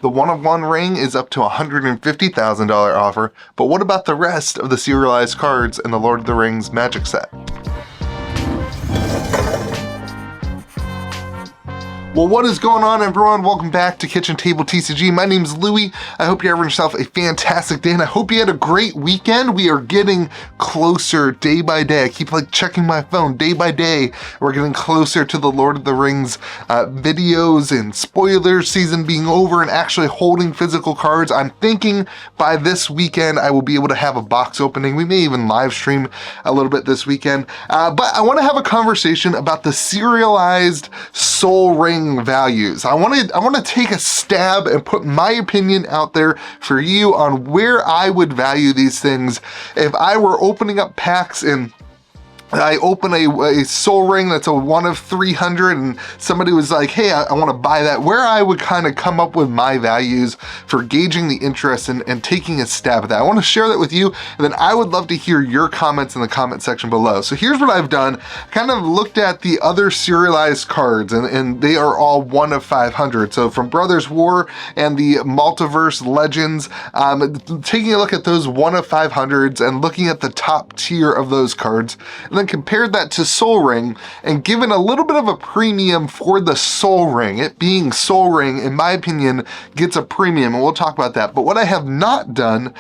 The one-of-one ring is up to $150,000 offer, but what about the rest of the serialized cards in the Lord of the Rings Magic set? Well, what is going on, everyone? Welcome back to Kitchen Table TCG. My name is Louie. I hope you're having yourself a fantastic day, and I hope you had a great weekend. We are getting closer day by day. I keep checking my phone day by day. We're getting closer to the Lord of the Rings videos and spoiler season being over and actually holding physical cards. I'm thinking by this weekend I will be able to have a box opening. We may even live stream a little bit this weekend. But I want to have a conversation about the serialized Sol Ring values. I want to take a stab and put my opinion out there for you on where I would value these things if I were opening up packs and I open a Sol Ring that's a 1 of 300 and somebody was like, hey, I want to buy that, where I would kind of come up with my values for gauging the interest and taking a stab at that. I want to share that with you, and then I would love to hear your comments in the comment section below. So here's what I've done. Kind of looked at the other serialized cards, and they are all 1 of 500. So from Brothers War and the Multiverse Legends, taking a look at those 1 of 500s and looking at the top tier of those cards, and then compared that to Sol Ring and given a little bit of a premium for the Sol Ring. It being Sol Ring, in my opinion, gets a premium, and we'll talk about that. But what I have not done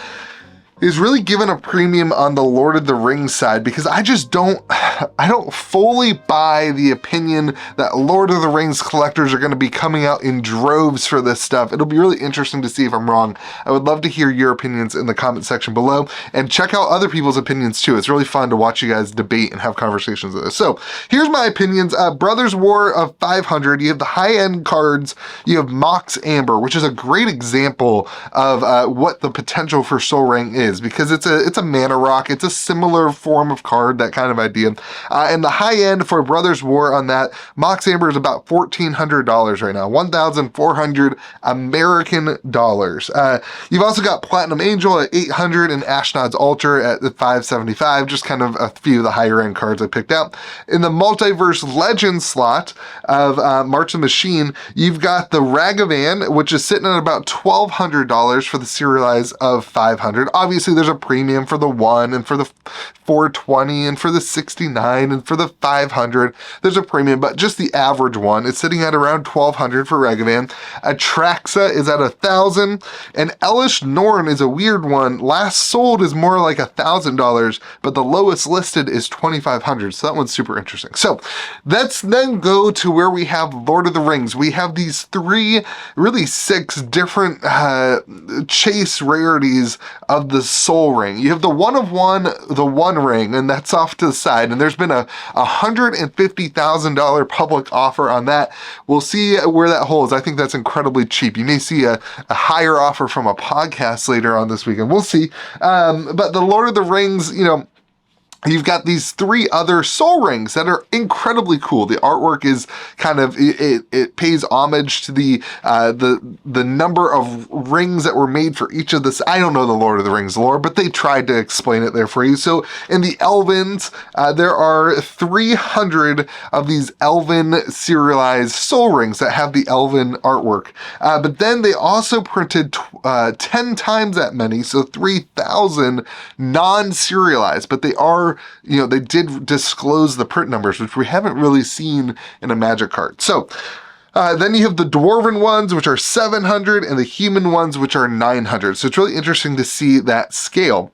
is really given a premium on the Lord of the Rings side, because I don't fully buy the opinion that Lord of the Rings collectors are going to be coming out in droves for this stuff. It'll be really interesting to see if I'm wrong. I would love to hear your opinions in the comment section below, and check out other people's opinions too. It's really fun to watch you guys debate and have conversations with this. So here's my opinions. Brothers War of 500, you have the high-end cards. You have Mox Amber, which is a great example of what the potential for Sol Ring is, because it's a mana rock. It's a similar form of card, that kind of idea. And the high end for Brothers War on that, Mox Amber is about $1,400 right now, 1,400 American dollars. You've also got Platinum Angel at 800 and Ashnod's Altar at 575, just kind of a few of the higher end cards I picked out. In the Multiverse Legends slot of March of the Machine, you've got the Ragavan, which is sitting at about $1,200 for the serialized of 500. Obviously, there's a premium for the 1 and for the 420 and for the 69 and for the 500. There's a premium, but just the average one is sitting at around $1,200 for Ragavan. Atraxa is at $1,000, and Elish Norn is a weird one. Last sold is more like $1,000, but the lowest listed is $2,500. So that one's super interesting. So let's then go to where we have Lord of the Rings. We have these 3, really 6 different chase rarities of the Sol Ring. You have the 1 of 1, the 1 ring, and that's off to the side, and there's been a $150,000 public offer on that. We'll see where that holds. I think that's incredibly cheap. You may see a higher offer from a podcast later on this weekend. We'll see. But the Lord of the Rings, you've got these 3 other Sol Rings that are incredibly cool. The artwork is kind of, it pays homage to the number of rings that were made for each of this. I don't know the Lord of the Rings lore, but they tried to explain it there for you. So in the Elvens, there are 300 of these Elven serialized Sol Rings that have the Elven artwork. But then they also printed 10 times that many, so 3,000 non-serialized, but they are, they did disclose the print numbers, which we haven't really seen in a Magic card. So then you have the Dwarven ones, which are 700, and the human ones, which are 900. So it's really interesting to see that scale.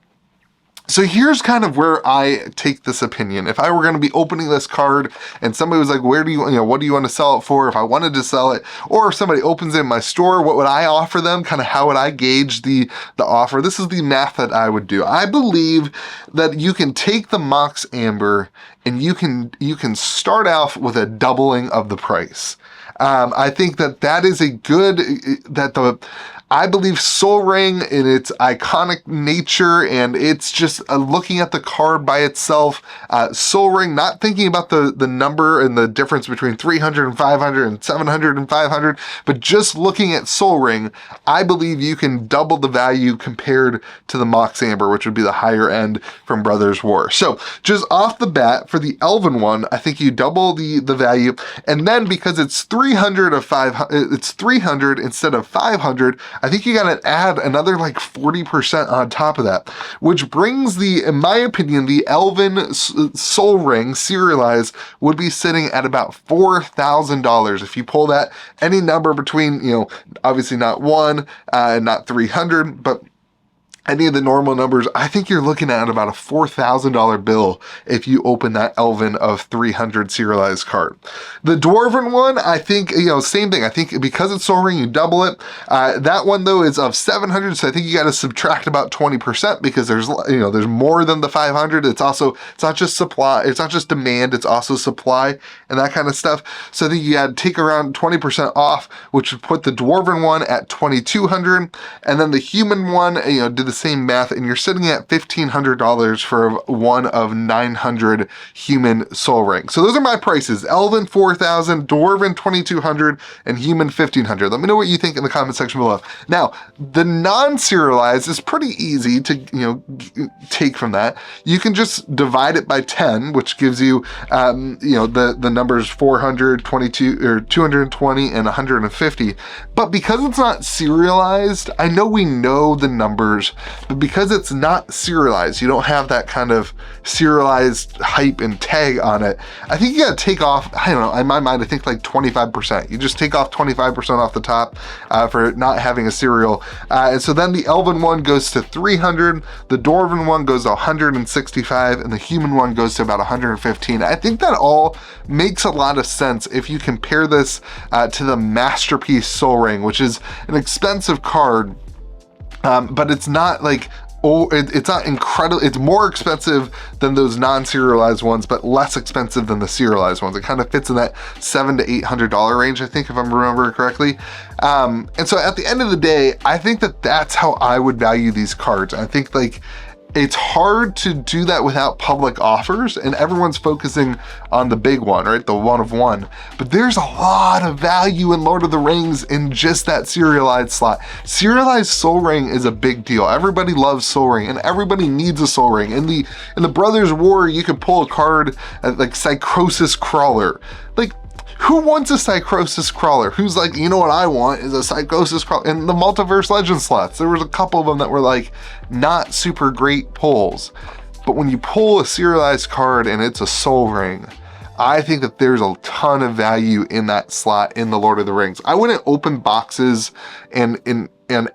So here's kind of where I take this opinion. If I were going to be opening this card and somebody was like, what do you want to sell it for? If I wanted to sell it, or if somebody opens it in my store, what would I offer them? Kind of how would I gauge the offer? This is the math that I would do. I believe that you can take the Mox Amber and you can start off with a doubling of the price. I think that is a good, I believe Sol Ring in its iconic nature, and it's just looking at the card by itself. Sol Ring, not thinking about the number and the difference between 300 and 500 and 700 and 500, but just looking at Sol Ring, I believe you can double the value compared to the Mox Amber, which would be the higher end from Brothers War. So just off the bat, for the Elven one, I think you double the value, and then because it's 3 300 of 500, it's 300 instead of 500. I think you gotta add another like 40% on top of that, which brings in my opinion, the Elven Soul Ring Serialized would be sitting at about $4,000. If you pull that, any number between, obviously not 1 and not 300, but any of the normal numbers, I think you're looking at about a $4,000 bill if you open that Elven of 300 serialized card. The Dwarven one, I think, same thing. I think because it's Soul Ring, you double it. That one though is of 700, so I think you got to subtract about 20% because there's more than the 500. It's not just supply, it's not just demand, it's also supply and that kind of stuff. So I think you got to take around 20% off, which would put the Dwarven one at 2,200, and then the human one, do the same math, and you're sitting at $1,500 for one of 900 human Soul Ring. So those are my prices: Elven 4,000, Dwarven 2,200, and human 1,500. Let me know what you think in the comment section below. Now, the non-serialized is pretty easy to take from that. You can just divide it by 10, which gives you the numbers 400, 22, or 220, and 150. But because it's not serialized, I know we know the numbers, but because it's not serialized, you don't have that kind of serialized hype and tag on it. I think you gotta take off, I don't know, in my mind, I think like 25%. You just take off 25% off the top for not having a serial. And so then the Elven one goes to 300, the Dwarven one goes to 165, and the human one goes to about 115. I think that all makes a lot of sense if you compare this to the Masterpiece Soul Ring, which is an expensive card. But it's not like, it's not incredible. It's more expensive than those non-serialized ones, but less expensive than the serialized ones. It kind of fits in that $700 to $800 range, I think, if I'm remembering correctly. And so at the end of the day, I think that that's how I would value these cards. I think like, it's hard to do that without public offers, and everyone's focusing on the big one, right? The one of one. But there's a lot of value in Lord of the Rings in just that serialized slot. Serialized Soul Ring is a big deal. Everybody loves Soul Ring, and everybody needs a Soul Ring. In the Brothers War, you could pull a card like Psychosis Crawler. Like, who wants a Psychosis Crawler? Who's like, you know what I want is a Psychosis Crawler? In the Multiverse Legends slots, there was a couple of them that were like not super great pulls. But when you pull a serialized card and it's a Soul Ring, I think that there's a ton of value in that slot in the Lord of the Rings. I wouldn't open boxes and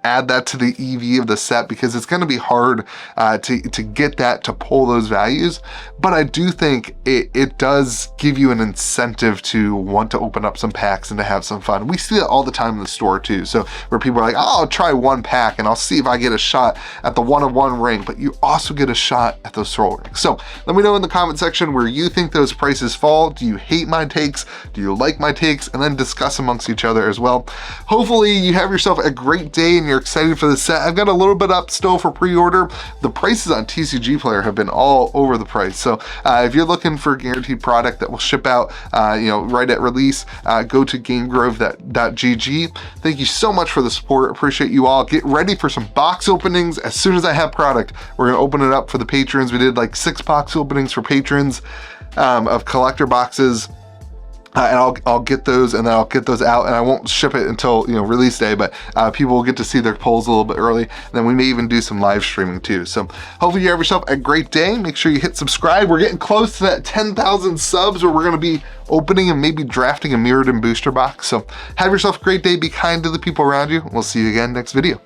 add that to the EV of the set because it's going to be hard to get that to pull those values. But I do think it does give you an incentive to want to open up some packs and to have some fun. We see that all the time in the store too. So where people are like, oh, I'll try one pack and I'll see if I get a shot at the one of one ring, but you also get a shot at those Soul Rings. So let me know in the comment section where you think those prices fall. Do you hate my takes? Do you like my takes? And then discuss amongst each other as well. Hopefully you have yourself a great day and you're excited for the set. I've got a little bit up still for pre-order. The prices on TCG Player have been all over the price. So if you're looking for a guaranteed product that will ship out right at release, go to gamegrove.gg. Thank you so much for the support. Appreciate you all. Get ready for some box openings. As soon as I have product, we're gonna open it up for the patrons. We did like 6 box openings for patrons of collector boxes. And I'll get those, and then I'll get those out, and I won't ship it until release day, but people will get to see their polls a little bit early. And then we may even do some live streaming too. So hopefully you have yourself a great day. Make sure you hit subscribe. We're getting close to that 10,000 subs where we're gonna be opening and maybe drafting a Mirrored and booster box. So have yourself a great day. Be kind to the people around you. We'll see you again next video.